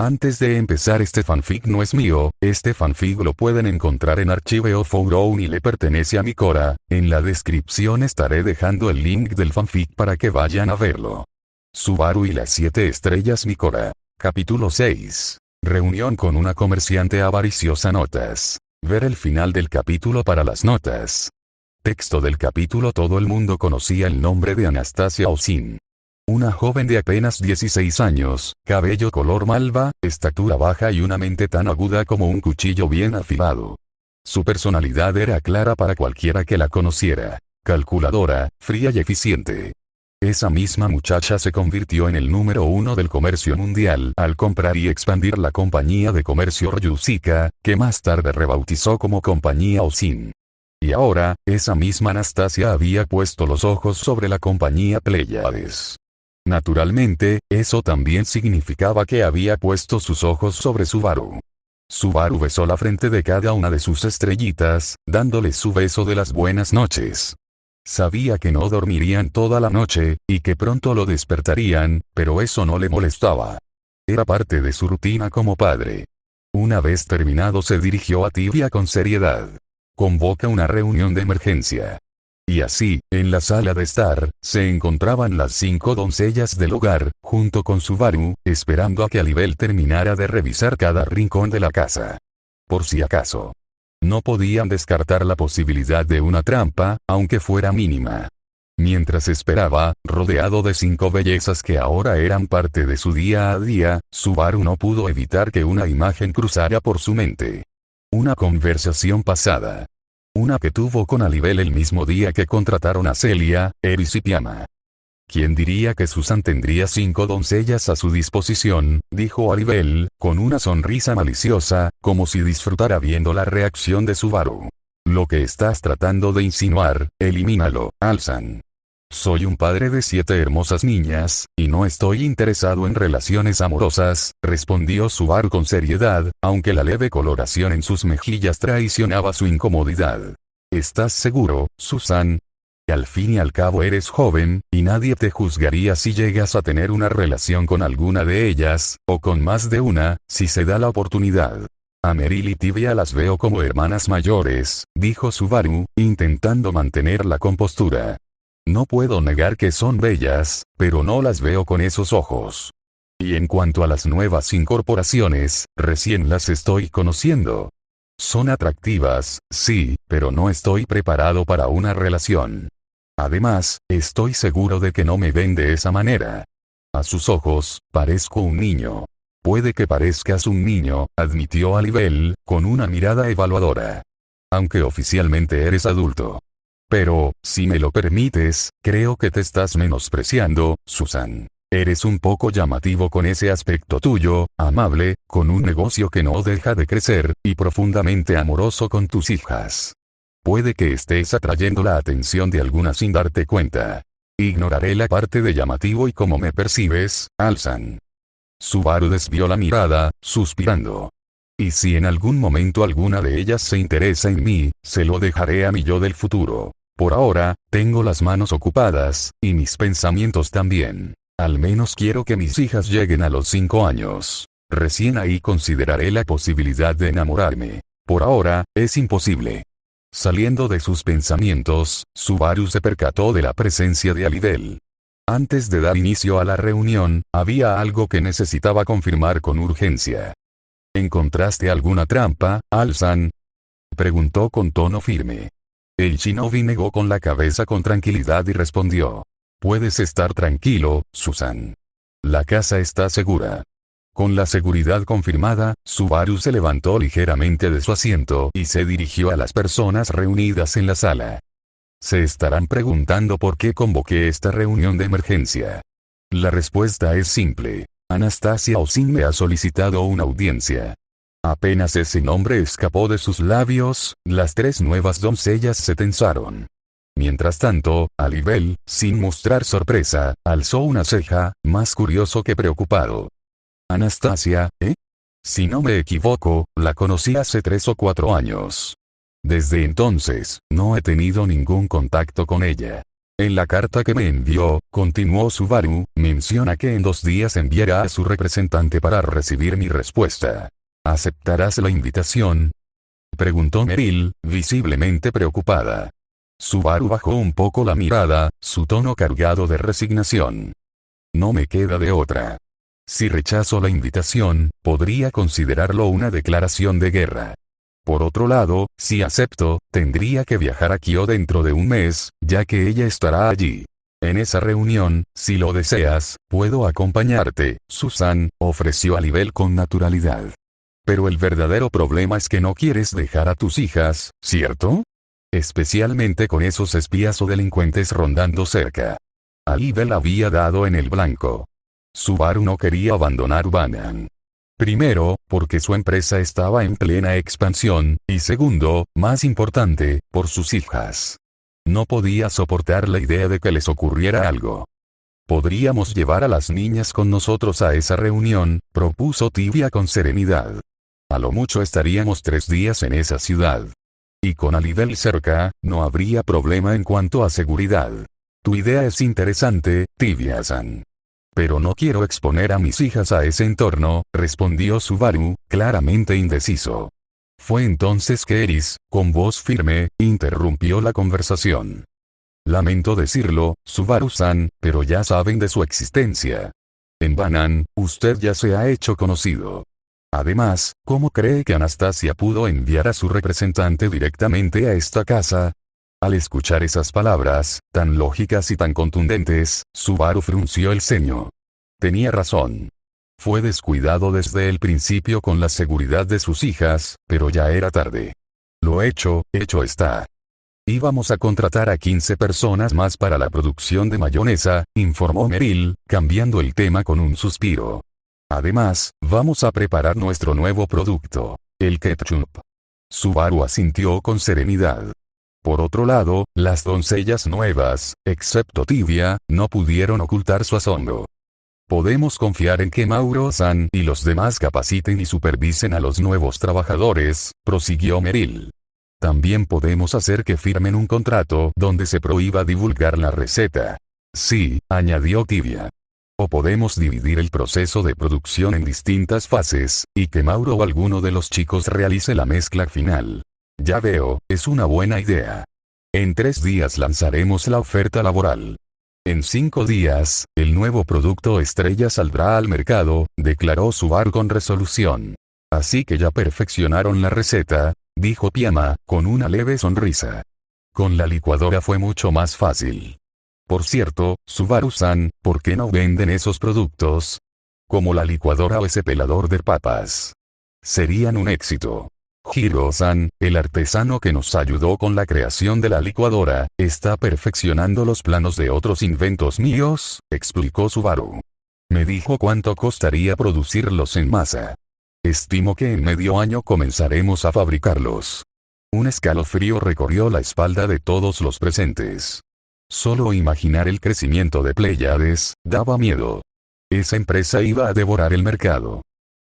Antes de empezar, este fanfic no es mío, este fanfic lo pueden encontrar en Archive.org y le pertenece a Mikora. En la descripción estaré dejando el link del fanfic para que vayan a verlo. Subaru y las 7 estrellas Mikora. Capítulo 6. Reunión con una comerciante avariciosa. Notas. Ver el final del capítulo para las notas. Texto del capítulo. Todo el mundo conocía el nombre de Anastasia Osin. Una joven de apenas 16 años, cabello color malva, estatura baja y una mente tan aguda como un cuchillo bien afilado. Su personalidad era clara para cualquiera que la conociera. Calculadora, fría y eficiente. Esa misma muchacha se convirtió en el número 1 del comercio mundial al comprar y expandir la compañía de comercio Ryushika, que más tarde rebautizó como Compañía Osin. Y ahora, esa misma Anastasia había puesto los ojos sobre la compañía Pleiades. Naturalmente, eso también significaba que había puesto sus ojos sobre Subaru. Subaru besó la frente de cada una de sus estrellitas, dándole su beso de las buenas noches. Sabía que no dormirían toda la noche, y que pronto lo despertarían, pero eso no le molestaba. Era parte de su rutina como padre. Una vez terminado se dirigió a Tibia con seriedad. Convoca una reunión de emergencia. Y así, en la sala de estar, se encontraban las 5 doncellas del hogar, junto con Subaru, esperando a que Alibel terminara de revisar cada rincón de la casa. Por si acaso. No podían descartar la posibilidad de una trampa, aunque fuera mínima. Mientras esperaba, rodeado de 5 bellezas que ahora eran parte de su día a día, Subaru no pudo evitar que una imagen cruzara por su mente. Una conversación pasada. Una que tuvo con Alibel el mismo día que contrataron a Celia, Eris y Piama. ¿Quién diría que Susan tendría 5 doncellas a su disposición?, dijo Alibel, con una sonrisa maliciosa, como si disfrutara viendo la reacción de Subaru. Lo que estás tratando de insinuar, elimínalo, Alzan. Soy un padre de 7 hermosas niñas, y no estoy interesado en relaciones amorosas, respondió Subaru con seriedad, aunque la leve coloración en sus mejillas traicionaba su incomodidad. ¿Estás seguro, Susan? Al fin y al cabo eres joven, y nadie te juzgaría si llegas a tener una relación con alguna de ellas, o con más de una, si se da la oportunidad. A Meryl y Tibia las veo como hermanas mayores, dijo Subaru, intentando mantener la compostura. No puedo negar que son bellas, pero no las veo con esos ojos. Y en cuanto a las nuevas incorporaciones, recién las estoy conociendo. Son atractivas, sí, pero no estoy preparado para una relación. Además, estoy seguro de que no me ven de esa manera. A sus ojos, parezco un niño. Puede que parezcas un niño, admitió Alibel, con una mirada evaluadora. Aunque oficialmente eres adulto. Pero, si me lo permites, creo que te estás menospreciando, Susan. Eres un poco llamativo con ese aspecto tuyo, amable, con un negocio que no deja de crecer, y profundamente amoroso con tus hijas. Puede que estés atrayendo la atención de algunas sin darte cuenta. Ignoraré la parte de llamativo y cómo me percibes, Alzan. Subaru desvió la mirada, suspirando. Y si en algún momento alguna de ellas se interesa en mí, se lo dejaré a mi yo del futuro. Por ahora, tengo las manos ocupadas, y mis pensamientos también. Al menos quiero que mis hijas lleguen a los 5 años. Recién ahí consideraré la posibilidad de enamorarme. Por ahora, es imposible. Saliendo de sus pensamientos, Subaru se percató de la presencia de Alibel. Antes de dar inicio a la reunión, había algo que necesitaba confirmar con urgencia. ¿Encontraste alguna trampa, Alzan? Preguntó con tono firme. El shinobi negó con la cabeza con tranquilidad y respondió. Puedes estar tranquilo, Susan. La casa está segura. Con la seguridad confirmada, Subaru se levantó ligeramente de su asiento y se dirigió a las personas reunidas en la sala. Se estarán preguntando por qué convoqué esta reunión de emergencia. La respuesta es simple. Anastasia Osin me ha solicitado una audiencia. Apenas ese nombre escapó de sus labios, las 3 nuevas doncellas se tensaron. Mientras tanto, Alibel, sin mostrar sorpresa, alzó una ceja, más curioso que preocupado. Anastasia, ¿eh? Si no me equivoco, la conocí hace 3 o 4 años. Desde entonces, no he tenido ningún contacto con ella. En la carta que me envió, continuó Subaru, menciona que en 2 días enviará a su representante para recibir mi respuesta. ¿Aceptarás la invitación?, preguntó Meryl, visiblemente preocupada. Subaru bajó un poco la mirada, su tono cargado de resignación. No me queda de otra. Si rechazo la invitación, podría considerarlo una declaración de guerra. Por otro lado, si acepto, tendría que viajar a Kyo dentro de un mes, ya que ella estará allí. En esa reunión, si lo deseas, puedo acompañarte, Susan, ofreció Alibel con naturalidad. Pero el verdadero problema es que no quieres dejar a tus hijas, ¿cierto? Especialmente con esos espías o delincuentes rondando cerca. Alibel había dado en el blanco. Subaru no quería abandonar Banan. Primero, porque su empresa estaba en plena expansión, y segundo, más importante, por sus hijas. No podía soportar la idea de que les ocurriera algo. Podríamos llevar a las niñas con nosotros a esa reunión, propuso Tibia con serenidad. A lo mucho estaríamos 3 días en esa ciudad. Y con Alibel cerca, no habría problema en cuanto a seguridad. Tu idea es interesante, Tibia-san. Pero no quiero exponer a mis hijas a ese entorno, respondió Subaru, claramente indeciso. Fue entonces que Eris, con voz firme, interrumpió la conversación. Lamento decirlo, Subaru-san, pero ya saben de su existencia. En Banan, usted ya se ha hecho conocido. Además, ¿cómo cree que Anastasia pudo enviar a su representante directamente a esta casa? Al escuchar esas palabras, tan lógicas y tan contundentes, Subaru frunció el ceño. Tenía razón. Fue descuidado desde el principio con la seguridad de sus hijas, pero ya era tarde. Lo hecho está. Íbamos a contratar a 15 personas más para la producción de mayonesa, informó Meryl, cambiando el tema con un suspiro. Además, vamos a preparar nuestro nuevo producto, el ketchup. Subaru asintió con serenidad. Por otro lado, las doncellas nuevas, excepto Tibia, no pudieron ocultar su asombro. Podemos confiar en que Mauro-san y los demás capaciten y supervisen a los nuevos trabajadores, prosiguió Meryl. También podemos hacer que firmen un contrato donde se prohíba divulgar la receta. Sí, añadió Tibia. O podemos dividir el proceso de producción en distintas fases, y que Mauro o alguno de los chicos realice la mezcla final. Ya veo, es una buena idea. En 3 días lanzaremos la oferta laboral. En 5 días, el nuevo producto estrella saldrá al mercado, declaró Subaru con resolución. Así que ya perfeccionaron la receta, dijo Piama, con una leve sonrisa. Con la licuadora fue mucho más fácil. Por cierto, Subaru-san, ¿por qué no venden esos productos? Como la licuadora o ese pelador de papas. Serían un éxito. Hiro-san, el artesano que nos ayudó con la creación de la licuadora, está perfeccionando los planos de otros inventos míos, explicó Subaru. Me dijo cuánto costaría producirlos en masa. Estimo que en medio año comenzaremos a fabricarlos. Un escalofrío recorrió la espalda de todos los presentes. Solo imaginar el crecimiento de Pleiades, daba miedo. Esa empresa iba a devorar el mercado.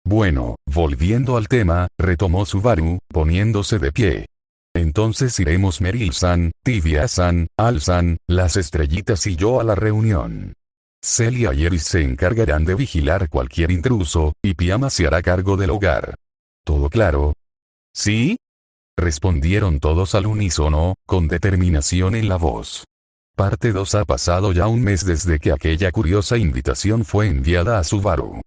Bueno, volviendo al tema, retomó Subaru, poniéndose de pie. Entonces iremos Meryl-san, Tibia-san, Al-san, las estrellitas y yo a la reunión. Celia y Eris se encargarán de vigilar cualquier intruso, y Piama se hará cargo del hogar. ¿Todo claro? ¿Sí? Respondieron todos al unísono, con determinación en la voz. Parte 2. Ha pasado ya un mes desde que aquella curiosa invitación fue enviada a Subaru.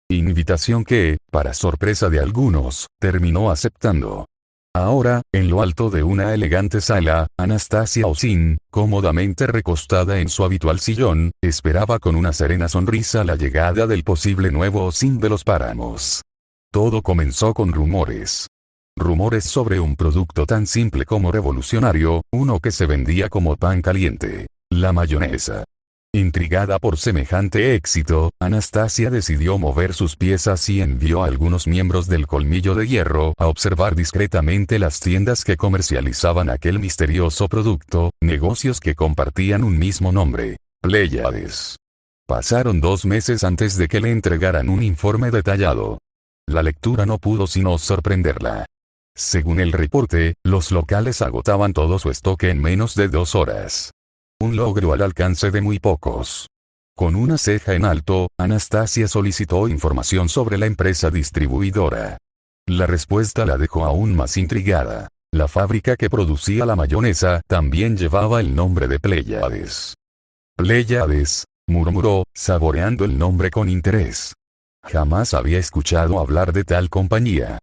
Invitación que, para sorpresa de algunos, terminó aceptando. Ahora, en lo alto de una elegante sala, Anastasia Osin, cómodamente recostada en su habitual sillón, esperaba con una serena sonrisa la llegada del posible nuevo Osin de los páramos. Todo comenzó con rumores. Rumores sobre un producto tan simple como revolucionario, uno que se vendía como pan caliente, la mayonesa. Intrigada por semejante éxito, Anastasia decidió mover sus piezas y envió a algunos miembros del Colmillo de Hierro a observar discretamente las tiendas que comercializaban aquel misterioso producto, negocios que compartían un mismo nombre, Pleiades. Pasaron 2 meses antes de que le entregaran un informe detallado. La lectura no pudo sino sorprenderla. Según el reporte, los locales agotaban todo su stock en menos de 2 horas. Un logro al alcance de muy pocos. Con una ceja en alto, Anastasia solicitó información sobre la empresa distribuidora. La respuesta la dejó aún más intrigada. La fábrica que producía la mayonesa también llevaba el nombre de Pléyades. Pléyades, murmuró, saboreando el nombre con interés. Jamás había escuchado hablar de tal compañía.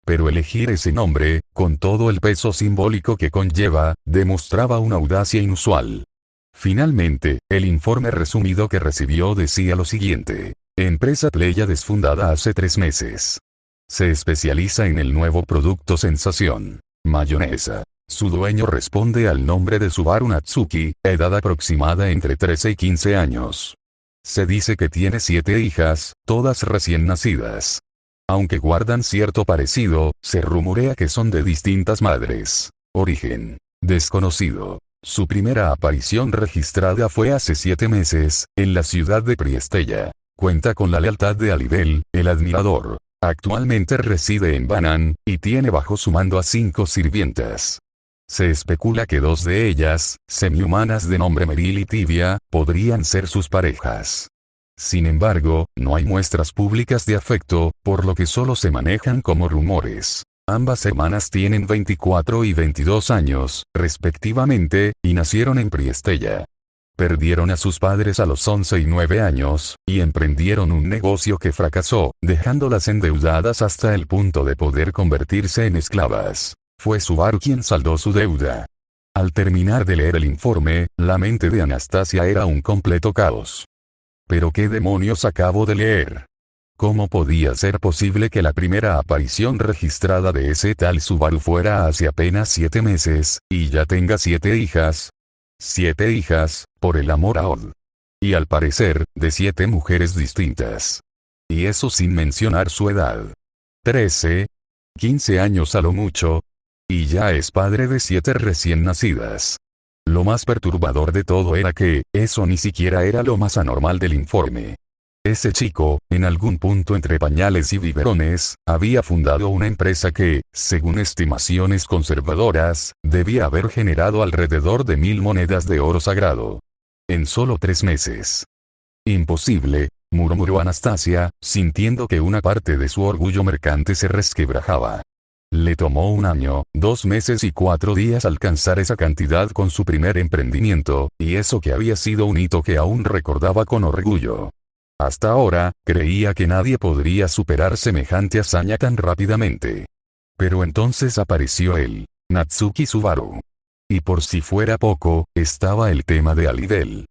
Pero elegir ese nombre, con todo el peso simbólico que conlleva, demostraba una audacia inusual. Finalmente, el informe resumido que recibió decía lo siguiente. Empresa Pléyades fundada hace 3 meses. Se especializa en el nuevo producto sensación, mayonesa. Su dueño responde al nombre de Subaru Natsuki, edad aproximada entre 13 y 15 años. Se dice que tiene 7 hijas, todas recién nacidas. Aunque guardan cierto parecido, se rumorea que son de distintas madres. Origen desconocido. Su primera aparición registrada fue hace 7 meses, en la ciudad de Priestella. Cuenta con la lealtad de Alibel, el admirador. Actualmente reside en Banan, y tiene bajo su mando a 5 sirvientas. Se especula que 2 de ellas, semi-humanas de nombre Meryl y Tibia, podrían ser sus parejas. Sin embargo, no hay muestras públicas de afecto, por lo que solo se manejan como rumores. Ambas hermanas tienen 24 y 22 años, respectivamente, y nacieron en Priestella. Perdieron a sus padres a los 11 y 9 años, y emprendieron un negocio que fracasó, dejándolas endeudadas hasta el punto de poder convertirse en esclavas. Fue Subaru quien saldó su deuda. Al terminar de leer el informe, la mente de Anastasia era un completo caos. ¿Pero qué demonios acabo de leer? ¿Cómo podía ser posible que la primera aparición registrada de ese tal Subaru fuera hace apenas 7 meses, y ya tenga 7 hijas? 7 hijas, por el amor a Od. Y al parecer, de 7 mujeres distintas. Y eso sin mencionar su edad. 13, 15 años a lo mucho. Y ya es padre de 7 recién nacidas. Lo más perturbador de todo era que, eso ni siquiera era lo más anormal del informe. Ese chico, en algún punto entre pañales y biberones, había fundado una empresa que, según estimaciones conservadoras, debía haber generado alrededor de 1000 monedas de oro sagrado. En solo 3 meses. Imposible, murmuró Anastasia, sintiendo que una parte de su orgullo mercante se resquebrajaba. Le tomó 1 año, 2 meses y 4 días alcanzar esa cantidad con su primer emprendimiento, y eso que había sido un hito que aún recordaba con orgullo. Hasta ahora, creía que nadie podría superar semejante hazaña tan rápidamente. Pero entonces apareció él, Natsuki Subaru. Y por si fuera poco, estaba el tema de Alibel.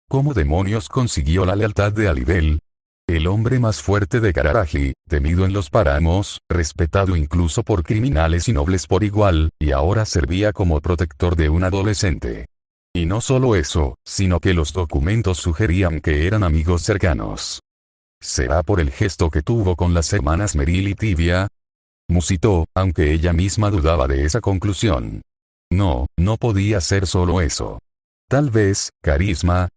¿Cómo demonios consiguió la lealtad de Alibel? El hombre más fuerte de Kararagi, temido en los páramos, respetado incluso por criminales y nobles por igual, y ahora servía como protector de un adolescente. Y no solo eso, sino que los documentos sugerían que eran amigos cercanos. ¿Será por el gesto que tuvo con las hermanas Meryl y Tibia? Musitó, aunque ella misma dudaba de esa conclusión. No, no podía ser solo eso. Tal vez, carisma.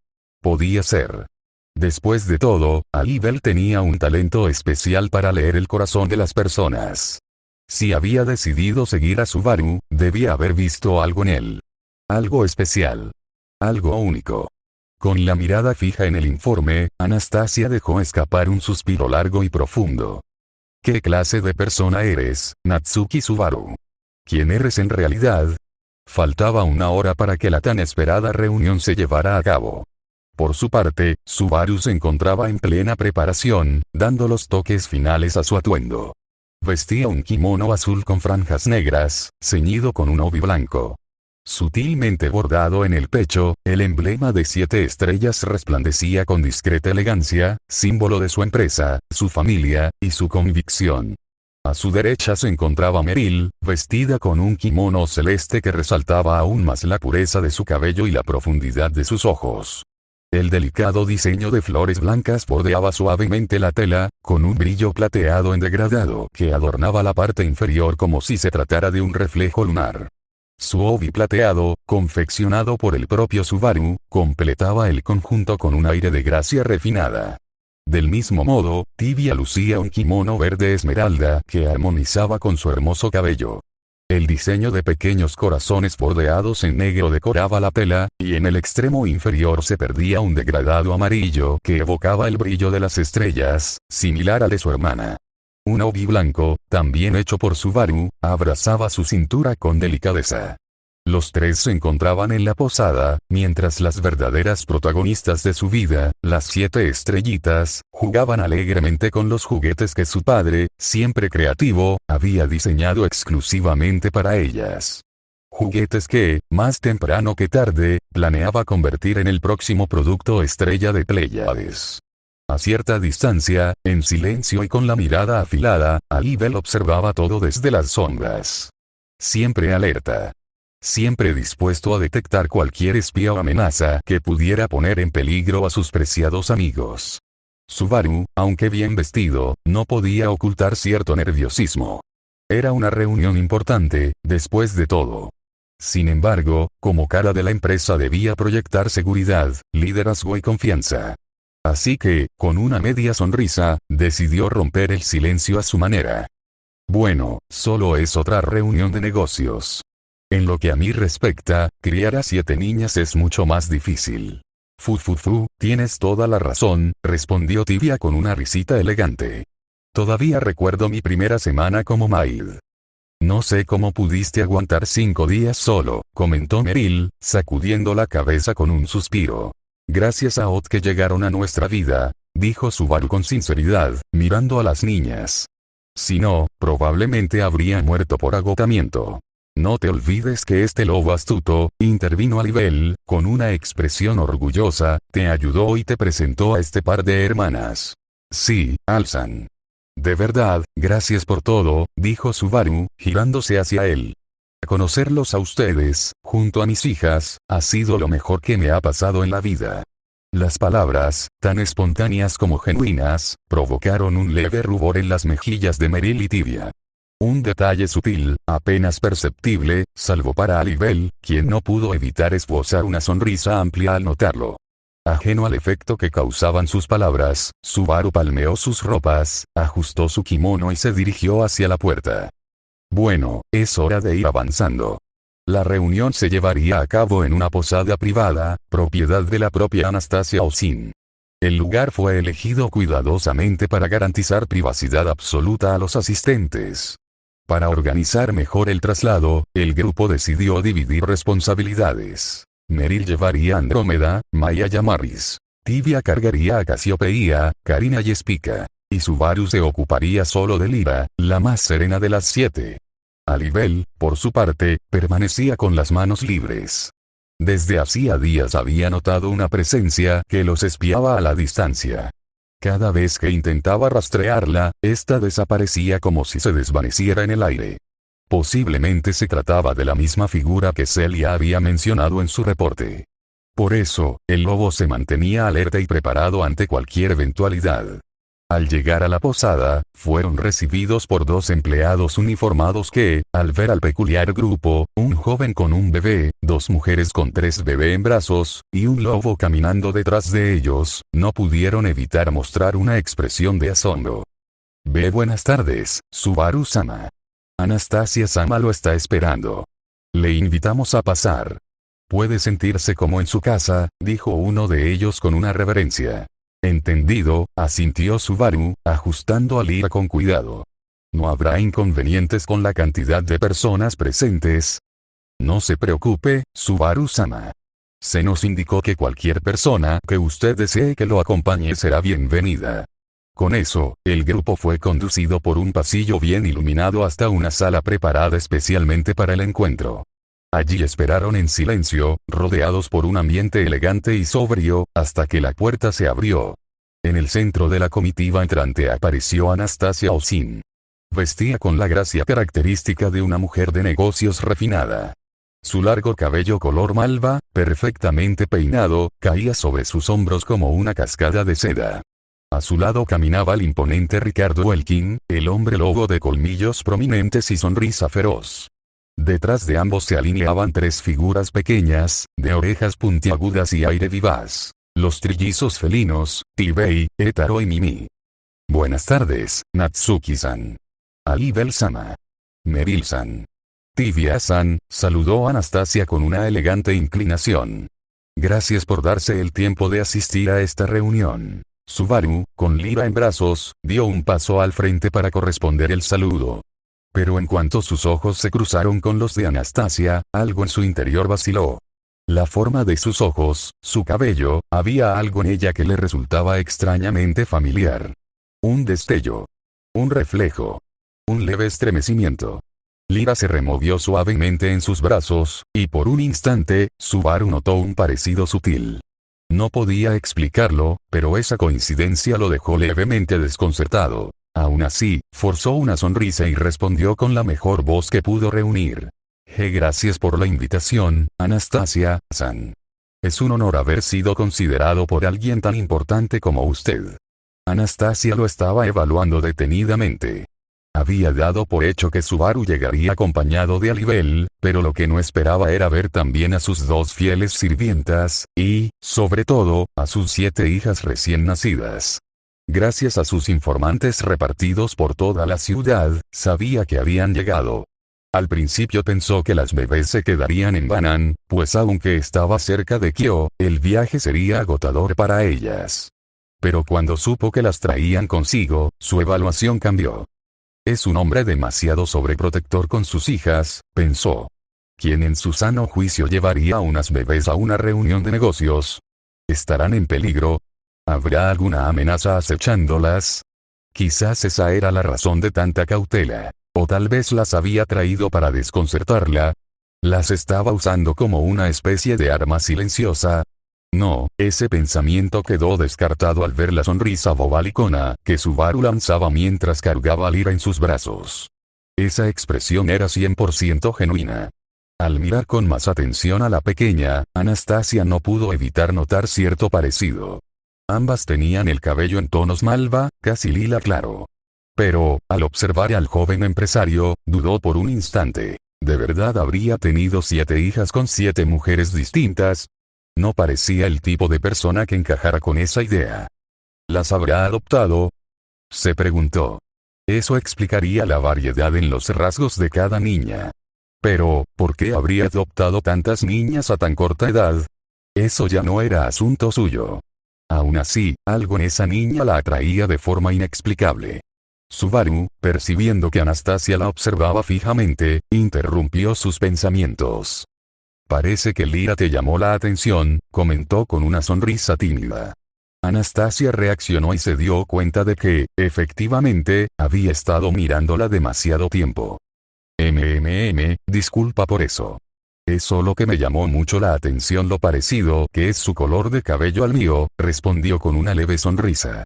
Podía ser. Después de todo, Alibel tenía un talento especial para leer el corazón de las personas. Si había decidido seguir a Subaru, debía haber visto algo en él. Algo especial. Algo único. Con la mirada fija en el informe, Anastasia dejó escapar un suspiro largo y profundo. ¿Qué clase de persona eres, Natsuki Subaru? ¿Quién eres en realidad? Faltaba 1 hora para que la tan esperada reunión se llevara a cabo. Por su parte, Subaru se encontraba en plena preparación, dando los toques finales a su atuendo. Vestía un kimono azul con franjas negras, ceñido con un obi blanco. Sutilmente bordado en el pecho, el emblema de 7 estrellas resplandecía con discreta elegancia, símbolo de su empresa, su familia, y su convicción. A su derecha se encontraba Meryl, vestida con un kimono celeste que resaltaba aún más la pureza de su cabello y la profundidad de sus ojos. El delicado diseño de flores blancas bordeaba suavemente la tela, con un brillo plateado en degradado que adornaba la parte inferior como si se tratara de un reflejo lunar. Su obi plateado, confeccionado por el propio Subaru, completaba el conjunto con un aire de gracia refinada. Del mismo modo, Tibia lucía un kimono verde esmeralda que armonizaba con su hermoso cabello. El diseño de pequeños corazones bordeados en negro decoraba la tela, y en el extremo inferior se perdía un degradado amarillo que evocaba el brillo de las estrellas, similar al de su hermana. Un obi blanco, también hecho por Subaru, abrazaba su cintura con delicadeza. Los tres se encontraban en la posada, mientras las verdaderas protagonistas de su vida, las 7 estrellitas, jugaban alegremente con los juguetes que su padre, siempre creativo, había diseñado exclusivamente para ellas. Juguetes que, más temprano que tarde, planeaba convertir en el próximo producto estrella de Pléyades. A cierta distancia, en silencio y con la mirada afilada, Alibel observaba todo desde las sombras. Siempre alerta. Siempre dispuesto a detectar cualquier espía o amenaza que pudiera poner en peligro a sus preciados amigos. Subaru, aunque bien vestido, no podía ocultar cierto nerviosismo. Era una reunión importante, después de todo. Sin embargo, como cara de la empresa debía proyectar seguridad, liderazgo y confianza. Así que, con una media sonrisa, decidió romper el silencio a su manera. Bueno, solo es otra reunión de negocios. En lo que a mí respecta, criar a 7 niñas es mucho más difícil. Tienes toda la razón, respondió Tibia con una risita elegante. Todavía recuerdo mi primera semana como maid. No sé cómo pudiste aguantar 5 días solo, comentó Meryl, sacudiendo la cabeza con un suspiro. Gracias a Odd que llegaron a nuestra vida, dijo Subaru con sinceridad, mirando a las niñas. Si no, probablemente habría muerto por agotamiento. No te olvides que este lobo astuto, intervino Alibel, con una expresión orgullosa, te ayudó y te presentó a este par de hermanas. Sí, Alzan. De verdad, gracias por todo, dijo Subaru, girándose hacia él. Conocerlos a ustedes, junto a mis hijas, ha sido lo mejor que me ha pasado en la vida. Las palabras, tan espontáneas como genuinas, provocaron un leve rubor en las mejillas de Meryl y Tibia. Un detalle sutil, apenas perceptible, salvo para Alibel, quien no pudo evitar esbozar una sonrisa amplia al notarlo. Ajeno al efecto que causaban sus palabras, Subaru palmeó sus ropas, ajustó su kimono y se dirigió hacia la puerta. Bueno, es hora de ir avanzando. La reunión se llevaría a cabo en una posada privada, propiedad de la propia Anastasia Osin. El lugar fue elegido cuidadosamente para garantizar privacidad absoluta a los asistentes. Para organizar mejor el traslado, el grupo decidió dividir responsabilidades. Meryl llevaría a Andrómeda, Maya y Amaris. Tibia cargaría a Casiopeia, Karina y Spica. Y Subaru se ocuparía solo de Lyra, la más serena de las 7. Alibel, por su parte, permanecía con las manos libres. Desde hacía días había notado una presencia que los espiaba a la distancia. Cada vez que intentaba rastrearla, ésta desaparecía como si se desvaneciera en el aire. Posiblemente se trataba de la misma figura que Celia había mencionado en su reporte. Por eso, el lobo se mantenía alerta y preparado ante cualquier eventualidad. Al llegar a la posada, fueron recibidos por 2 empleados uniformados que, al ver al peculiar grupo, un joven con un bebé, 2 mujeres con 3 bebés en brazos, y un lobo caminando detrás de ellos, no pudieron evitar mostrar una expresión de asombro. Buenas tardes, Subaru-sama. Anastasia-sama lo está esperando. Le invitamos a pasar. Puede sentirse como en su casa, dijo uno de ellos con una reverencia. Entendido, asintió Subaru, ajustando a Lyra con cuidado. ¿No habrá inconvenientes con la cantidad de personas presentes? No se preocupe, Subaru-sama. Se nos indicó que cualquier persona que usted desee que lo acompañe será bienvenida. Con eso, el grupo fue conducido por un pasillo bien iluminado hasta una sala preparada especialmente para el encuentro. Allí esperaron en silencio, rodeados por un ambiente elegante y sobrio, hasta que la puerta se abrió. En el centro de la comitiva entrante apareció Anastasia Osin. Vestía con la gracia característica de una mujer de negocios refinada. Su largo cabello color malva, perfectamente peinado, caía sobre sus hombros como una cascada de seda. A su lado caminaba el imponente Ricardo Welkin, el hombre lobo de colmillos prominentes y sonrisa feroz. Detrás de ambos se alineaban 3 figuras pequeñas, de orejas puntiagudas y aire vivaz. Los trillizos felinos, Tibei, Etaro y Mimi. Buenas tardes, Natsuki-san. Alibel-sama. Meryl-san. Tibia-san, saludó Anastasia con una elegante inclinación. Gracias por darse el tiempo de asistir a esta reunión. Subaru, con Lira en brazos, dio un paso al frente para corresponder el saludo. Pero en cuanto sus ojos se cruzaron con los de Anastasia, algo en su interior vaciló. La forma de sus ojos, su cabello, había algo en ella que le resultaba extrañamente familiar. Un destello. Un reflejo. Un leve estremecimiento. Lira se removió suavemente en sus brazos, y por un instante, Subaru notó un parecido sutil. No podía explicarlo, pero esa coincidencia lo dejó levemente desconcertado. Aún así, forzó una sonrisa y respondió con la mejor voz que pudo reunir. Gracias por la invitación, Anastasia-san. Es un honor haber sido considerado por alguien tan importante como usted. Anastasia lo estaba evaluando detenidamente. Había dado por hecho que Subaru llegaría acompañado de Alibel, pero lo que no esperaba era ver también a sus 2 fieles sirvientas, y, sobre todo, a sus 7 hijas recién nacidas. Gracias a sus informantes repartidos por toda la ciudad, sabía que habían llegado. Al principio pensó que las bebés se quedarían en Banan, pues aunque estaba cerca de Kyo, el viaje sería agotador para ellas. Pero cuando supo que las traían consigo, su evaluación cambió. Es un hombre demasiado sobreprotector con sus hijas, pensó. ¿Quién en su sano juicio llevaría a unas bebés a una reunión de negocios? ¿Estarán en peligro? ¿Habrá alguna amenaza acechándolas? Quizás esa era la razón de tanta cautela. O tal vez las había traído para desconcertarla. ¿Las estaba usando como una especie de arma silenciosa? No, ese pensamiento quedó descartado al ver la sonrisa bobalicona que Subaru lanzaba mientras cargaba a Lira en sus brazos. Esa expresión era 100% genuina. Al mirar con más atención a la pequeña, Anastasia no pudo evitar notar cierto parecido. Ambas tenían el cabello en tonos malva, casi lila claro. Pero, al observar al joven empresario, dudó por un instante. ¿De verdad habría tenido 7 hijas con 7 mujeres distintas? No parecía el tipo de persona que encajara con esa idea. ¿Las habrá adoptado? Se preguntó. Eso explicaría la variedad en los rasgos de cada niña. Pero, ¿por qué habría adoptado tantas niñas a tan corta edad? Eso ya no era asunto suyo. Aún así, algo en esa niña la atraía de forma inexplicable. Subaru, percibiendo que Anastasia la observaba fijamente, interrumpió sus pensamientos. Parece que Lira te llamó la atención, comentó con una sonrisa tímida. Anastasia reaccionó y se dio cuenta de que, efectivamente, había estado mirándola demasiado tiempo. Disculpa por eso. Es solo que me llamó mucho la atención lo parecido que es su color de cabello al mío, respondió con una leve sonrisa.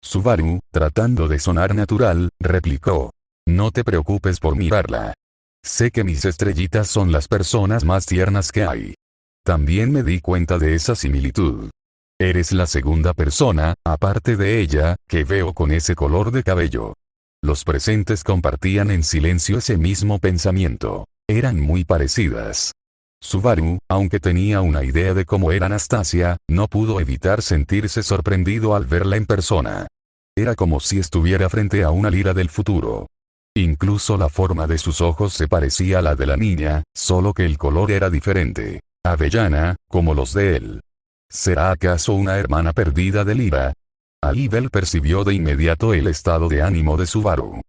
Subaru, tratando de sonar natural, replicó. No te preocupes por mirarla. Sé que mis estrellitas son las personas más tiernas que hay. También me di cuenta de esa similitud. Eres la segunda persona, aparte de ella, que veo con ese color de cabello. Los presentes compartían en silencio ese mismo pensamiento. Eran muy parecidas. Subaru, aunque tenía una idea de cómo era Anastasia, no pudo evitar sentirse sorprendido al verla en persona. Era como si estuviera frente a una Lira del futuro. Incluso la forma de sus ojos se parecía a la de la niña, solo que el color era diferente. Avellana, como los de él. ¿Será acaso una hermana perdida de Lira? Alibel percibió de inmediato el estado de ánimo de Subaru.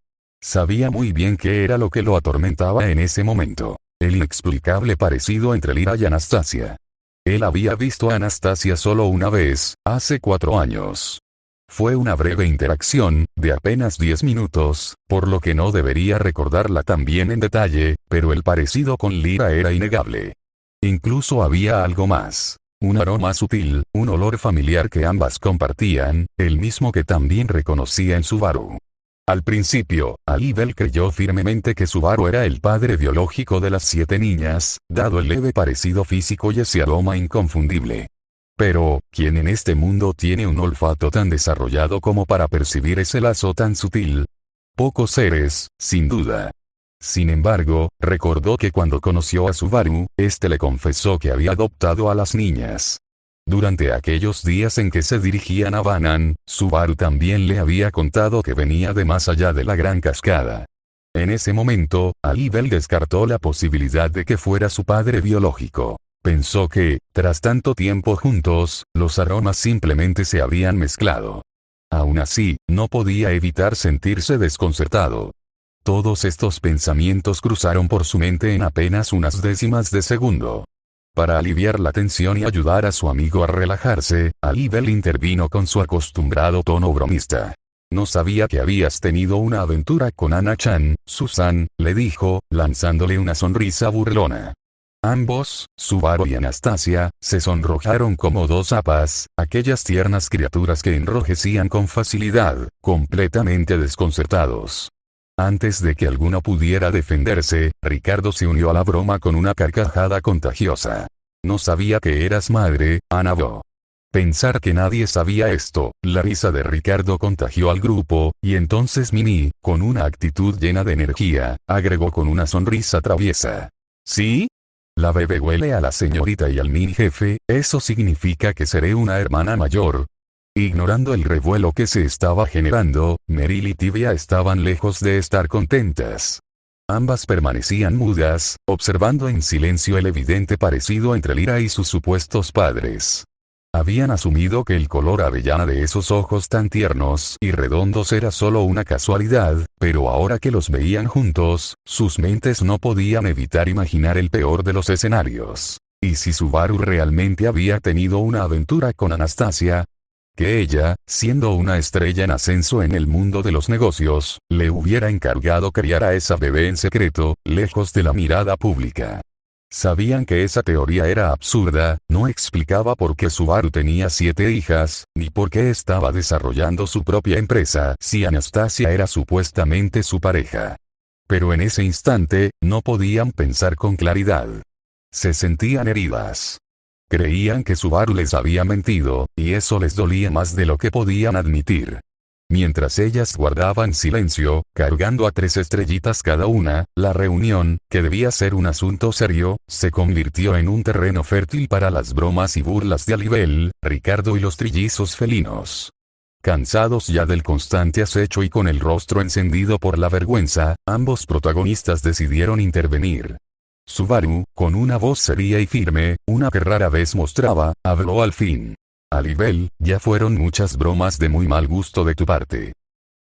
Sabía muy bien qué era lo que lo atormentaba en ese momento. El inexplicable parecido entre Lira y Anastasia. Él había visto a Anastasia solo una vez, hace 4 años. Fue una breve interacción, de apenas 10 minutos, por lo que no debería recordarla tan bien en detalle, pero el parecido con Lira era innegable. Incluso había algo más. Un aroma sutil, un olor familiar que ambas compartían, el mismo que también reconocía en Subaru. Al principio, Alibel creyó firmemente que Subaru era el padre biológico de las 7 niñas, dado el leve parecido físico y ese aroma inconfundible. Pero, ¿quién en este mundo tiene un olfato tan desarrollado como para percibir ese lazo tan sutil? Pocos seres, sin duda. Sin embargo, recordó que cuando conoció a Subaru, este le confesó que había adoptado a las niñas. Durante aquellos días en que se dirigían a Banan, Subaru también le había contado que venía de más allá de la gran cascada. En ese momento, Alibel descartó la posibilidad de que fuera su padre biológico. Pensó que, tras tanto tiempo juntos, los aromas simplemente se habían mezclado. Aún así, no podía evitar sentirse desconcertado. Todos estos pensamientos cruzaron por su mente en apenas unas décimas de segundo. Para aliviar la tensión y ayudar a su amigo a relajarse, Alibel intervino con su acostumbrado tono bromista. «No sabía que habías tenido una aventura con Ana-chan, Susan», le dijo, lanzándole una sonrisa burlona. Ambos, Subaru y Anastasia, se sonrojaron como dos hapas, aquellas tiernas criaturas que enrojecían con facilidad, completamente desconcertados. Antes de que alguno pudiera defenderse, Ricardo se unió a la broma con una carcajada contagiosa. «No sabía que eras madre, Annabelle». Pensar que nadie sabía esto, la risa de Ricardo contagió al grupo, y entonces Mimi, con una actitud llena de energía, agregó con una sonrisa traviesa. «¿Sí? La bebé huele a la señorita y al mini jefe, eso significa que seré una hermana mayor». Ignorando el revuelo que se estaba generando, Meryl y Tibia estaban lejos de estar contentas. Ambas permanecían mudas, observando en silencio el evidente parecido entre Lyra y sus supuestos padres. Habían asumido que el color avellana de esos ojos tan tiernos y redondos era solo una casualidad, pero ahora que los veían juntos, sus mentes no podían evitar imaginar el peor de los escenarios. ¿Y si Subaru realmente había tenido una aventura con Anastasia? Que ella, siendo una estrella en ascenso en el mundo de los negocios, le hubiera encargado criar a esa bebé en secreto, lejos de la mirada pública. Sabían que esa teoría era absurda, no explicaba por qué Subaru tenía 7 hijas, ni por qué estaba desarrollando su propia empresa si Anastasia era supuestamente su pareja. Pero en ese instante, no podían pensar con claridad. Se sentían heridas. Creían que Subaru les había mentido, y eso les dolía más de lo que podían admitir. Mientras ellas guardaban silencio, cargando a 3 estrellitas cada una, la reunión, que debía ser un asunto serio, se convirtió en un terreno fértil para las bromas y burlas de Alibel, Ricardo y los trillizos felinos. Cansados ya del constante acecho y con el rostro encendido por la vergüenza, ambos protagonistas decidieron intervenir. Subaru, con una voz seria y firme, una que rara vez mostraba, habló al fin. «Alibel, ya fueron muchas bromas de muy mal gusto de tu parte.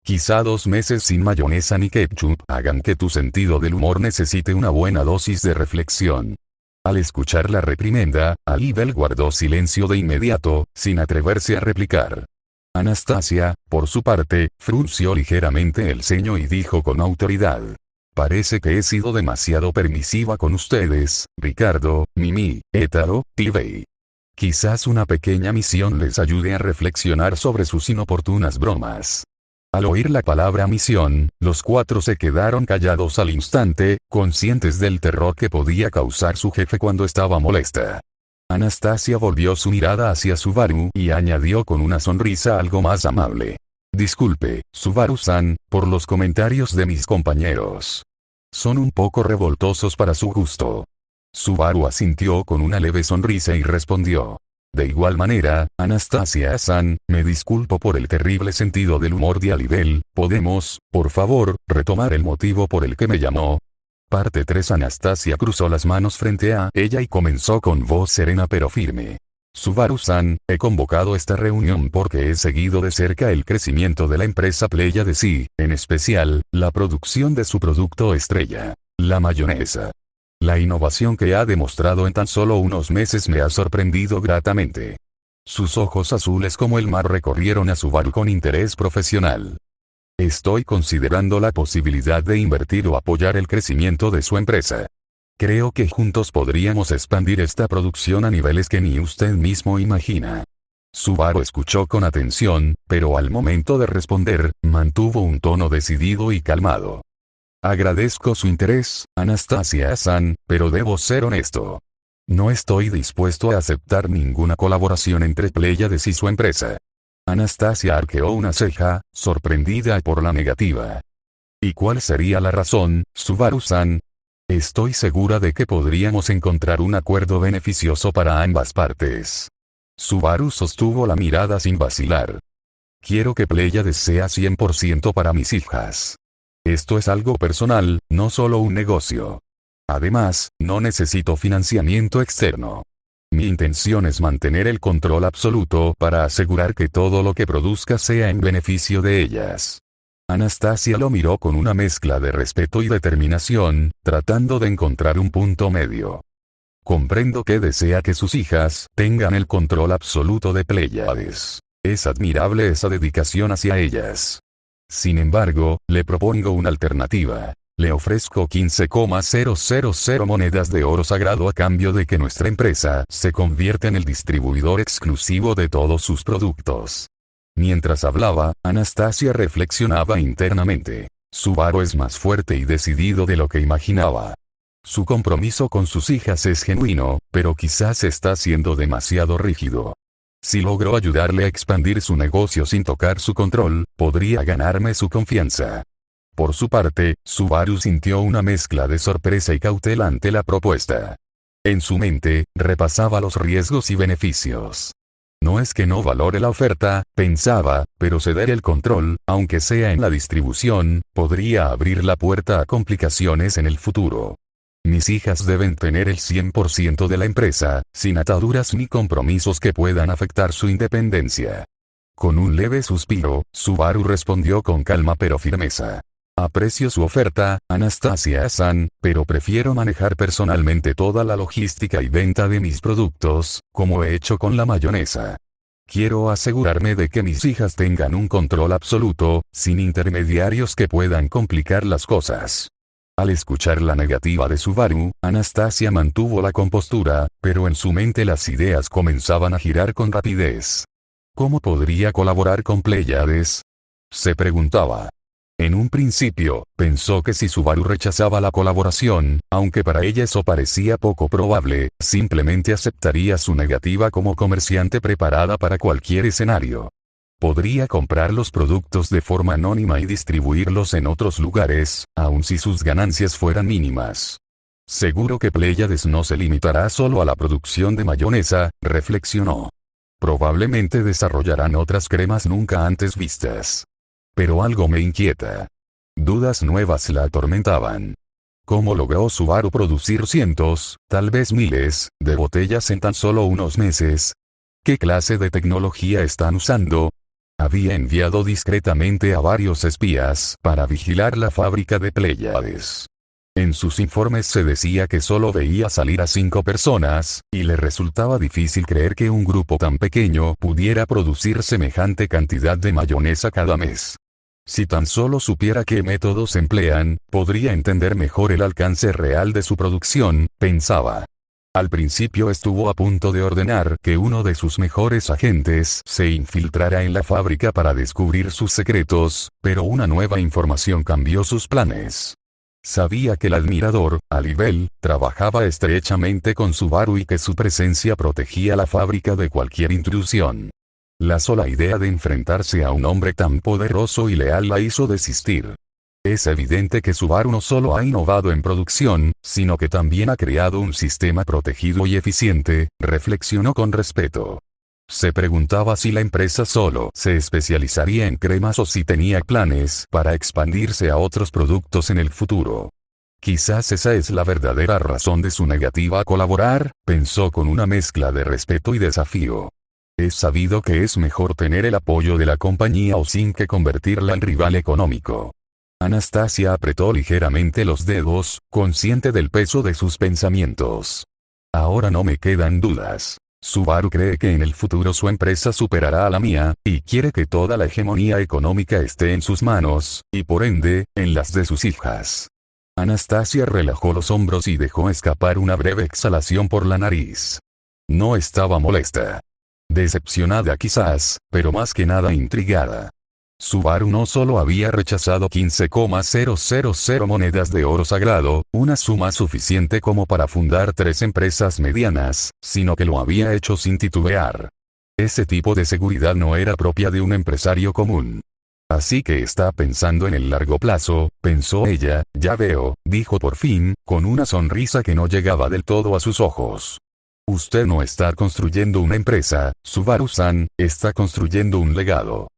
Quizá 2 meses sin mayonesa ni ketchup hagan que tu sentido del humor necesite una buena dosis de reflexión». Al escuchar la reprimenda, Alibel guardó silencio de inmediato, sin atreverse a replicar. Anastasia, por su parte, frunció ligeramente el ceño y dijo con autoridad. «Parece que he sido demasiado permisiva con ustedes, Ricardo, Mimi, Hétaro, Tibey. Quizás una pequeña misión les ayude a reflexionar sobre sus inoportunas bromas». Al oír la palabra misión, los 4 se quedaron callados al instante, conscientes del terror que podía causar su jefe cuando estaba molesta. Anastasia volvió su mirada hacia Subaru y añadió con una sonrisa algo más amable. «Disculpe, Subaru-san, por los comentarios de mis compañeros. Son un poco revoltosos para su gusto». Subaru asintió con una leve sonrisa y respondió. «De igual manera, Anastasia-san, me disculpo por el terrible sentido del humor de Alibel, ¿podemos, por favor, retomar el motivo por el que me llamó?» Parte 3. Anastasia cruzó las manos frente a ella y comenzó con voz serena pero firme. «Subaru-san, he convocado esta reunión porque he seguido de cerca el crecimiento de la empresa Pleiades y, en especial, la producción de su producto estrella, la mayonesa. La innovación que ha demostrado en tan solo unos meses me ha sorprendido gratamente». Sus ojos azules como el mar recorrieron a Subaru con interés profesional. «Estoy considerando la posibilidad de invertir o apoyar el crecimiento de su empresa. Creo que juntos podríamos expandir esta producción a niveles que ni usted mismo imagina». Subaru escuchó con atención, pero al momento de responder, mantuvo un tono decidido y calmado. «Agradezco su interés, Anastasia-san, pero debo ser honesto. No estoy dispuesto a aceptar ninguna colaboración entre Pleiades y su empresa». Anastasia arqueó una ceja, sorprendida por la negativa. «¿Y cuál sería la razón, Subaru-san?» «Estoy segura de que podríamos encontrar un acuerdo beneficioso para ambas partes». Subaru sostuvo la mirada sin vacilar. «Quiero que Pleiades sea 100% para mis hijas. Esto es algo personal, no solo un negocio. Además, no necesito financiamiento externo. Mi intención es mantener el control absoluto para asegurar que todo lo que produzca sea en beneficio de ellas. Anastasia lo miró con una mezcla de respeto y determinación, tratando de encontrar un punto medio. Comprendo que desea que sus hijas tengan el control absoluto de Pléyades. Es admirable esa dedicación hacia ellas. Sin embargo, le propongo una alternativa. Le ofrezco 15,000 monedas de oro sagrado a cambio de que nuestra empresa se convierta en el distribuidor exclusivo de todos sus productos. Mientras hablaba, Anastasia reflexionaba internamente. Subaru es más fuerte y decidido de lo que imaginaba. Su compromiso con sus hijas es genuino, pero quizás está siendo demasiado rígido. Si logro ayudarle a expandir su negocio sin tocar su control, podría ganarme su confianza. Por su parte, Subaru sintió una mezcla de sorpresa y cautela ante la propuesta. En su mente, repasaba los riesgos y beneficios. No es que no valore la oferta, pensaba, pero ceder el control, aunque sea en la distribución, podría abrir la puerta a complicaciones en el futuro. Mis hijas deben tener el 100% de la empresa, sin ataduras ni compromisos que puedan afectar su independencia. Con un leve suspiro, Subaru respondió con calma pero firmeza. Aprecio su oferta, Anastasia-san, pero prefiero manejar personalmente toda la logística y venta de mis productos, como he hecho con la mayonesa. Quiero asegurarme de que mis hijas tengan un control absoluto, sin intermediarios que puedan complicar las cosas. Al escuchar la negativa de Subaru, Anastasia mantuvo la compostura, pero en su mente las ideas comenzaban a girar con rapidez. ¿Cómo podría colaborar con Pléyades? Se preguntaba. En un principio, pensó que si Subaru rechazaba la colaboración, aunque para ella eso parecía poco probable, simplemente aceptaría su negativa como comerciante preparada para cualquier escenario. Podría comprar los productos de forma anónima y distribuirlos en otros lugares, aun si sus ganancias fueran mínimas. Seguro que Pléyades no se limitará solo a la producción de mayonesa, reflexionó. Probablemente desarrollarán otras cremas nunca antes vistas. Pero algo me inquieta. Dudas nuevas la atormentaban. ¿Cómo logró Subaru producir cientos, tal vez miles, de botellas en tan solo unos meses? ¿Qué clase de tecnología están usando? Había enviado discretamente a varios espías para vigilar la fábrica de Pléyades. En sus informes se decía que solo veía salir a 5 personas, y le resultaba difícil creer que un grupo tan pequeño pudiera producir semejante cantidad de mayonesa cada mes. Si tan solo supiera qué métodos emplean, podría entender mejor el alcance real de su producción, pensaba. Al principio estuvo a punto de ordenar que uno de sus mejores agentes se infiltrara en la fábrica para descubrir sus secretos, pero una nueva información cambió sus planes. Sabía que el admirador, Alibel, trabajaba estrechamente con Subaru y que su presencia protegía la fábrica de cualquier intrusión. La sola idea de enfrentarse a un hombre tan poderoso y leal la hizo desistir. Es evidente que Subaru no solo ha innovado en producción, sino que también ha creado un sistema protegido y eficiente, reflexionó con respeto. Se preguntaba si la empresa solo se especializaría en cremas o si tenía planes para expandirse a otros productos en el futuro. Quizás esa es la verdadera razón de su negativa a colaborar, pensó con una mezcla de respeto y desafío. Es sabido que es mejor tener el apoyo de la compañía o sin que convertirla en rival económico. Anastasia apretó ligeramente los dedos, consciente del peso de sus pensamientos. Ahora no me quedan dudas. Subaru cree que en el futuro su empresa superará a la mía, y quiere que toda la hegemonía económica esté en sus manos, y por ende, en las de sus hijas. Anastasia relajó los hombros y dejó escapar una breve exhalación por la nariz. No estaba molesta. Decepcionada quizás, pero más que nada intrigada. Subaru no solo había rechazado 15,000 monedas de oro sagrado, una suma suficiente como para fundar 3 empresas medianas, sino que lo había hecho sin titubear. Ese tipo de seguridad no era propia de un empresario común. Así que está pensando en el largo plazo, pensó ella, ya veo, dijo por fin, con una sonrisa que no llegaba del todo a sus ojos. Usted no está construyendo una empresa, Subaru-san, está construyendo un legado.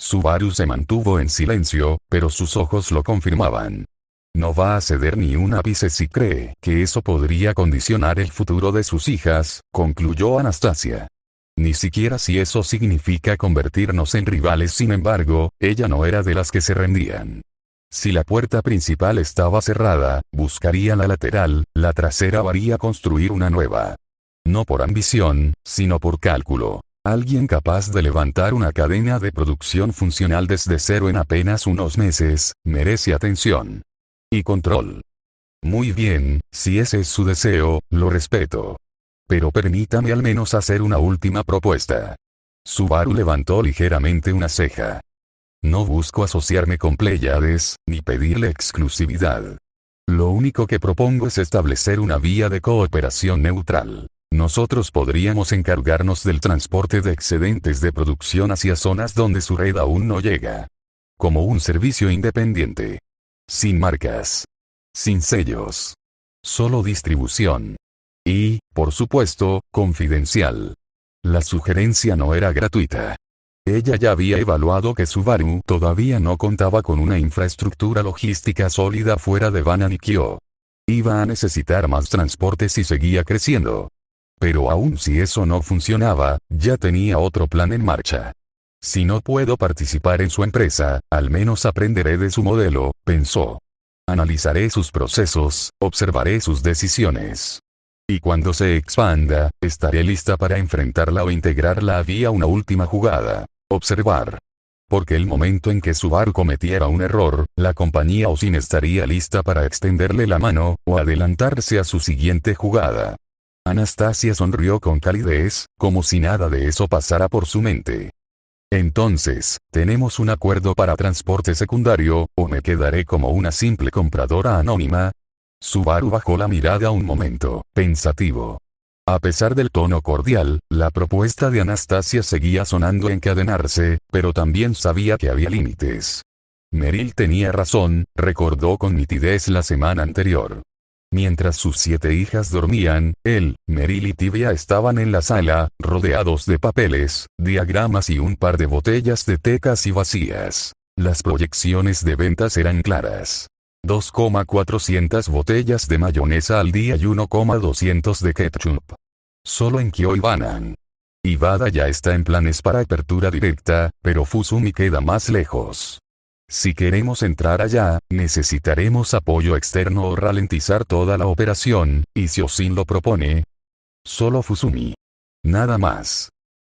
Subaru se mantuvo en silencio, pero sus ojos lo confirmaban. No va a ceder ni un ápice si cree que eso podría condicionar el futuro de sus hijas, concluyó Anastasia. Ni siquiera si eso significa convertirnos en rivales. Sin embargo, ella no era de las que se rendían. Si la puerta principal estaba cerrada, buscaría la lateral, la trasera o haría construir una nueva. No por ambición, sino por cálculo. Alguien capaz de levantar una cadena de producción funcional desde cero en apenas unos meses, merece atención. Y control. Muy bien, si ese es su deseo, lo respeto. Pero permítame al menos hacer una última propuesta. Subaru levantó ligeramente una ceja. No busco asociarme con Pléyades, ni pedirle exclusividad. Lo único que propongo es establecer una vía de cooperación neutral. Nosotros podríamos encargarnos del transporte de excedentes de producción hacia zonas donde su red aún no llega. Como un servicio independiente. Sin marcas. Sin sellos. Solo distribución. Y, por supuesto, confidencial. La sugerencia no era gratuita. Ella ya había evaluado que Subaru todavía no contaba con una infraestructura logística sólida fuera de Bananikyō. Iba a necesitar más transporte si seguía creciendo. Pero aun si eso no funcionaba, ya tenía otro plan en marcha. Si no puedo participar en su empresa, al menos aprenderé de su modelo, pensó. Analizaré sus procesos, observaré sus decisiones. Y cuando se expanda, estaré lista para enfrentarla o integrarla. Había una última jugada. Observar. Porque el momento en que Subaru cometiera un error, la compañía Osin estaría lista para extenderle la mano, o adelantarse a su siguiente jugada. Anastasia sonrió con calidez, como si nada de eso pasara por su mente. Entonces, ¿tenemos un acuerdo para transporte secundario, o me quedaré como una simple compradora anónima? Subaru bajó la mirada un momento, pensativo. A pesar del tono cordial, la propuesta de Anastasia seguía sonando encadenarse, pero también sabía que había límites. Meryl tenía razón, recordó con nitidez la semana anterior. Mientras sus 7 hijas dormían, él, Meryl y Tibia estaban en la sala, rodeados de papeles, diagramas y un par de botellas de té casi vacías. Las proyecciones de ventas eran claras. 2,400 botellas de mayonesa al día y 1,200 de ketchup. Solo en Kyoibanan. Ibada ya está en planes para apertura directa, pero Fusumi queda más lejos. Si queremos entrar allá, necesitaremos apoyo externo o ralentizar toda la operación, y si Osin lo propone, solo Fusumi. Nada más.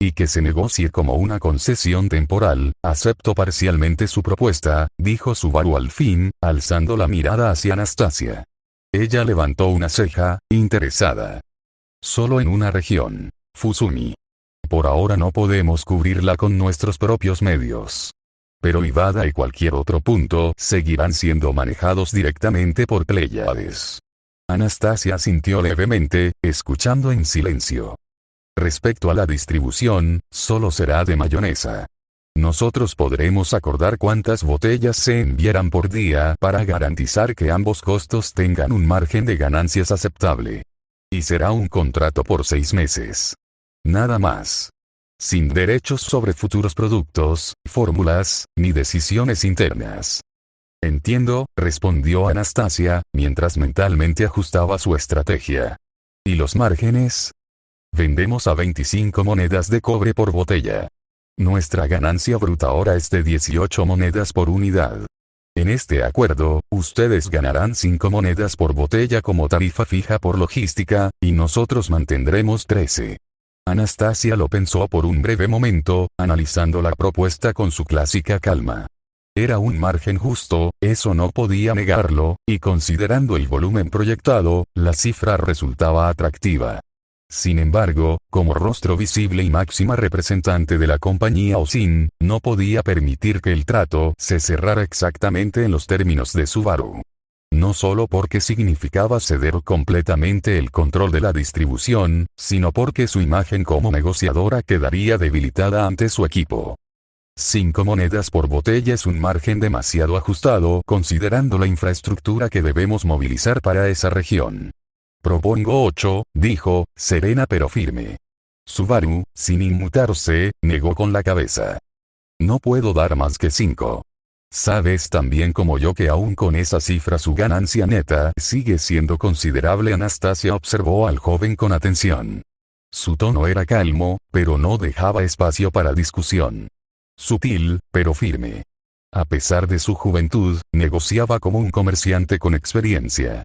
Y que se negocie como una concesión temporal, acepto parcialmente su propuesta, dijo Subaru al fin, alzando la mirada hacia Anastasia. Ella levantó una ceja, interesada. Solo en una región, Fusumi. Por ahora no podemos cubrirla con nuestros propios medios. Pero Ibada y cualquier otro punto seguirán siendo manejados directamente por Pléyades. Anastasia asintió levemente, escuchando en silencio. Respecto a la distribución, solo será de mayonesa. Nosotros podremos acordar cuántas botellas se enviarán por día para garantizar que ambos costos tengan un margen de ganancias aceptable. Y será un contrato por 6 meses. Nada más. Sin derechos sobre futuros productos, fórmulas, ni decisiones internas. Entiendo, respondió Anastasia, mientras mentalmente ajustaba su estrategia. ¿Y los márgenes? Vendemos a 25 monedas de cobre por botella. Nuestra ganancia bruta ahora es de 18 monedas por unidad. En este acuerdo, ustedes ganarán 5 monedas por botella como tarifa fija por logística, y nosotros mantendremos 13. Anastasia lo pensó por un breve momento, analizando la propuesta con su clásica calma. Era un margen justo, eso no podía negarlo, y considerando el volumen proyectado, la cifra resultaba atractiva. Sin embargo, como rostro visible y máxima representante de la compañía Osin, no podía permitir que el trato se cerrara exactamente en los términos de Subaru. No solo porque significaba ceder completamente el control de la distribución, sino porque su imagen como negociadora quedaría debilitada ante su equipo. 5 monedas por botella es un margen demasiado ajustado considerando la infraestructura que debemos movilizar para esa región. Propongo 8, dijo, serena pero firme. Subaru, sin inmutarse, negó con la cabeza. No puedo dar más que 5. Sabes tan bien como yo que aún con esa cifra su ganancia neta sigue siendo considerable. Anastasia observó al joven con atención. Su tono era calmo, pero no dejaba espacio para discusión. Sutil, pero firme. A pesar de su juventud, negociaba como un comerciante con experiencia.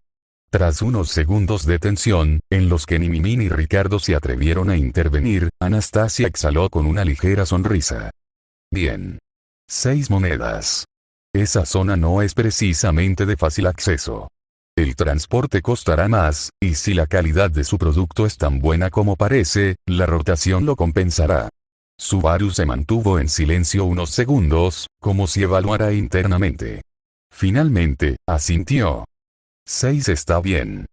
Tras unos segundos de tensión, en los que ni Mimi ni Ricardo se atrevieron a intervenir, Anastasia exhaló con una ligera sonrisa. Bien. 6 monedas. Esa zona no es precisamente de fácil acceso. El transporte costará más, y si la calidad de su producto es tan buena como parece, la rotación lo compensará. Subaru se mantuvo en silencio unos segundos, como si evaluara internamente. Finalmente, asintió. 6 está bien.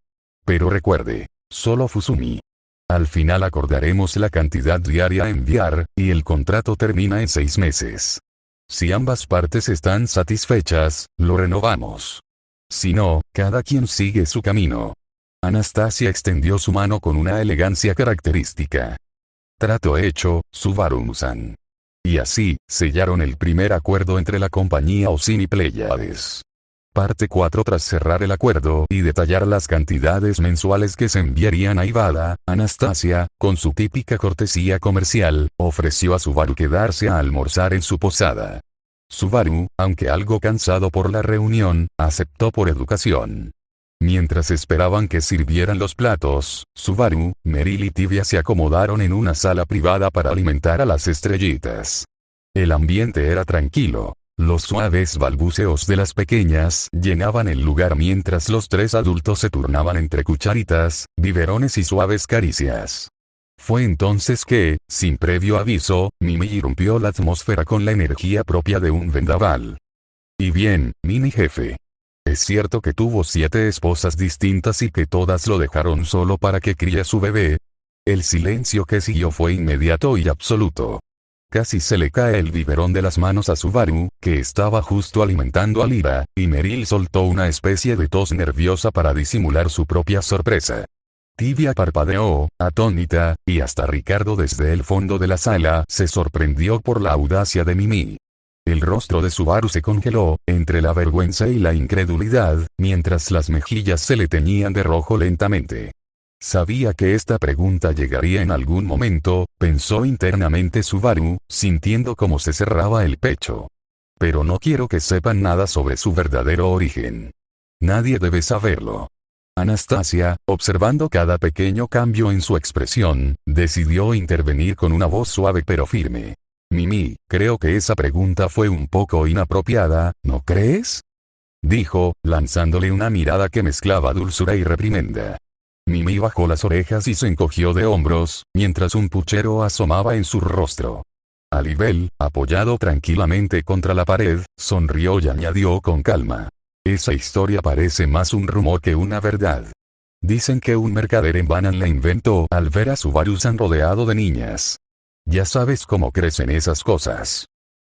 Pero recuerde, solo Fusumi. Al final acordaremos la cantidad diaria a enviar, y el contrato termina en 6 meses. Si ambas partes están satisfechas, lo renovamos. Si no, cada quien sigue su camino. Anastasia extendió su mano con una elegancia característica. Trato hecho, Subaru-san. Y así, sellaron el primer acuerdo entre la compañía Osin y Pleiades. Parte 4. Tras cerrar el acuerdo y detallar las cantidades mensuales que se enviarían a Ivada, Anastasia, con su típica cortesía comercial, ofreció a Subaru quedarse a almorzar en su posada. Subaru, aunque algo cansado por la reunión, aceptó por educación. Mientras esperaban que sirvieran los platos, Subaru, Meryl y Tibia se acomodaron en una sala privada para alimentar a las estrellitas. El ambiente era tranquilo. Los suaves balbuceos de las pequeñas llenaban el lugar mientras los 3 adultos se turnaban entre cucharitas, biberones y suaves caricias. Fue entonces que, sin previo aviso, Mimi irrumpió la atmósfera con la energía propia de un vendaval. Y bien, mini jefe. ¿Es cierto que tuvo 7 esposas distintas y que todas lo dejaron solo para que críe su bebé? El silencio que siguió fue inmediato y absoluto. Casi se le cae el biberón de las manos a Subaru, que estaba justo alimentando a Lyra, y Meryl soltó una especie de tos nerviosa para disimular su propia sorpresa. Tibia parpadeó, atónita, y hasta Ricardo desde el fondo de la sala se sorprendió por la audacia de Mimi. El rostro de Subaru se congeló, entre la vergüenza y la incredulidad, mientras las mejillas se le teñían de rojo lentamente. Sabía que esta pregunta llegaría en algún momento, pensó internamente Subaru, sintiendo cómo se cerraba el pecho. Pero no quiero que sepan nada sobre su verdadero origen. Nadie debe saberlo. Anastasia, observando cada pequeño cambio en su expresión, decidió intervenir con una voz suave pero firme. Mimi, creo que esa pregunta fue un poco inapropiada, ¿no crees? Dijo, lanzándole una mirada que mezclaba dulzura y reprimenda. Mimi bajó las orejas y se encogió de hombros, mientras un puchero asomaba en su rostro. Alibel, apoyado tranquilamente contra la pared, sonrió y añadió con calma. Esa historia parece más un rumor que una verdad. Dicen que un mercader en Banan la inventó al ver a Subaru-san rodeado de niñas. Ya sabes cómo crecen esas cosas.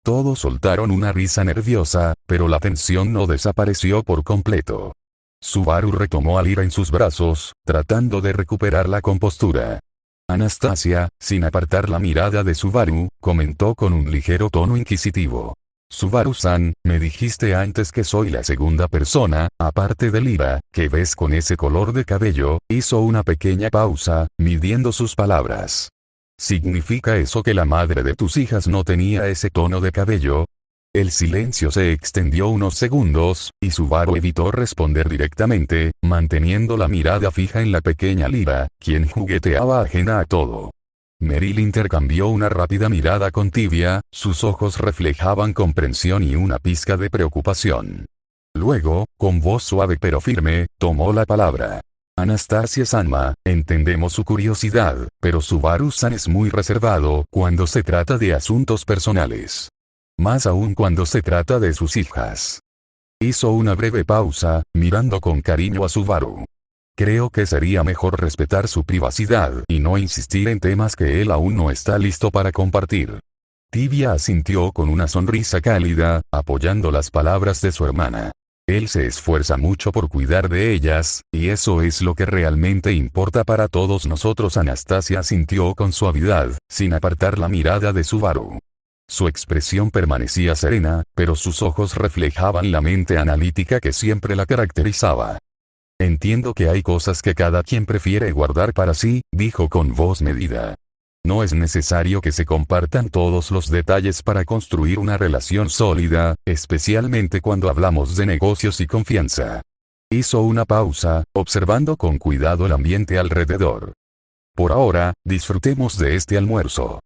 Todos soltaron una risa nerviosa, pero la tensión no desapareció por completo. Subaru retomó a Lyra en sus brazos, tratando de recuperar la compostura. Anastasia, sin apartar la mirada de Subaru, comentó con un ligero tono inquisitivo. Subaru-san, me dijiste antes que soy la segunda persona, aparte de Lyra, que ves con ese color de cabello. Hizo una pequeña pausa, midiendo sus palabras. ¿Significa eso que la madre de tus hijas no tenía ese tono de cabello? El silencio se extendió unos segundos, y Subaru evitó responder directamente, manteniendo la mirada fija en la pequeña Lyra, quien jugueteaba ajena a todo. Meryl intercambió una rápida mirada con Tibia, sus ojos reflejaban comprensión y una pizca de preocupación. Luego, con voz suave pero firme, tomó la palabra. Anastasia-sanma, entendemos su curiosidad, pero Subaru-san es muy reservado cuando se trata de asuntos personales. Más aún cuando se trata de sus hijas. Hizo una breve pausa, mirando con cariño a Subaru. Creo que sería mejor respetar su privacidad y no insistir en temas que él aún no está listo para compartir. Tibia asintió con una sonrisa cálida, apoyando las palabras de su hermana. Él se esfuerza mucho por cuidar de ellas, y eso es lo que realmente importa para todos nosotros. Anastasia asintió con suavidad, sin apartar la mirada de Subaru. Su expresión permanecía serena, pero sus ojos reflejaban la mente analítica que siempre la caracterizaba. Entiendo que hay cosas que cada quien prefiere guardar para sí, dijo con voz medida. No es necesario que se compartan todos los detalles para construir una relación sólida, especialmente cuando hablamos de negocios y confianza. Hizo una pausa, observando con cuidado el ambiente alrededor. Por ahora, disfrutemos de este almuerzo.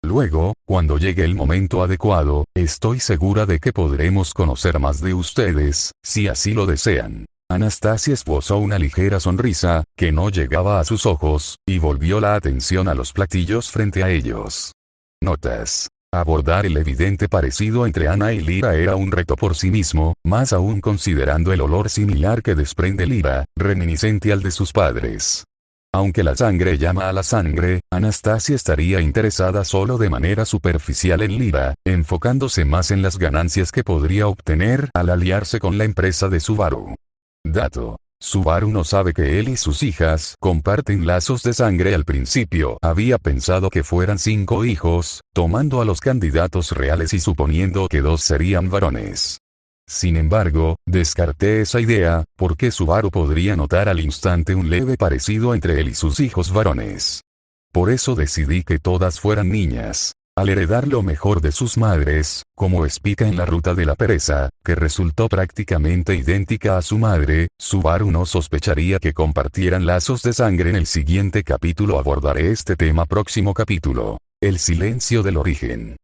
Luego, cuando llegue el momento adecuado, estoy segura de que podremos conocer más de ustedes, si así lo desean. Anastasia esbozó una ligera sonrisa, que no llegaba a sus ojos, y volvió la atención a los platillos frente a ellos. Notas. Abordar el evidente parecido entre Ana y Lyra era un reto por sí mismo, más aún considerando el olor similar que desprende Lyra, reminiscente al de sus padres. Aunque la sangre llama a la sangre, Anastasia estaría interesada solo de manera superficial en Lyra, enfocándose más en las ganancias que podría obtener al aliarse con la empresa de Subaru. Dato. Subaru no sabe que él y sus hijas comparten lazos de sangre. Al principio había pensado que fueran 5 hijos, tomando a los candidatos reales y suponiendo que 2 serían varones. Sin embargo, descarté esa idea, porque Subaru podría notar al instante un leve parecido entre él y sus hijos varones. Por eso decidí que todas fueran niñas. Al heredar lo mejor de sus madres, como explica en La Ruta de la Pereza, que resultó prácticamente idéntica a su madre, Subaru no sospecharía que compartieran lazos de sangre. En el siguiente capítulo abordaré este tema. Próximo capítulo. El silencio del origen.